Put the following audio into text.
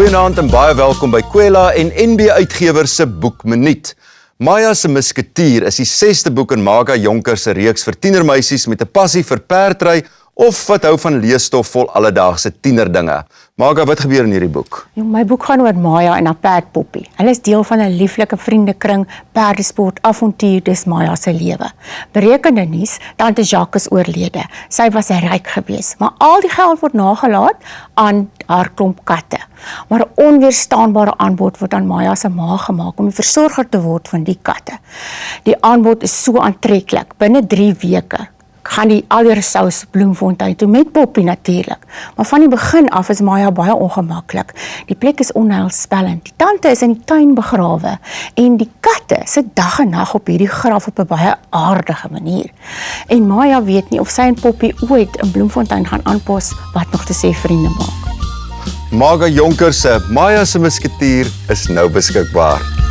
Goeienaand en baie welkom by Kwela en NB Uitgewers se Boekminuut. Maya se Musketier is die 6de boek in Maga Jonker se reeks vir tienermeisies met 'n passie vir perdry of wat hou van leesstof vol alledaagse tienerdinge. Maga, wat gebeur in hierdie boek? My boek gaan oor Maya en haar perdpoppie. Hulle is deel van 'n lieflike vriendekring, perdesport, avontuur, dis Maya se lewe. Berekende nuus, tante Jacques is oorlede. Sy was ryk geweest, maar al die geld word nagelaat aan haar klomp katte. Maar 'n onweerstaanbare aanbod word aan Maya se ma gemaak om die versorger te word van die katte. Die aanbod is so aantreklik. Binne 3 weke gaan die al die resous Bloemfontein toe met Poppie natuurlik. Maar van die begin af is Maya baie ongemaklik. Die plek is onheilspellend. Die tante is in die tuin begrawe en die katte sit dag en nag op hierdie graf op 'n baie aardige manier. En Maya weet nie of sy en Poppie ooit in Bloemfontein gaan aanpas wat nog te sê vriende maak. Maga Jonker se Maya se Musketier is nou beskikbaar.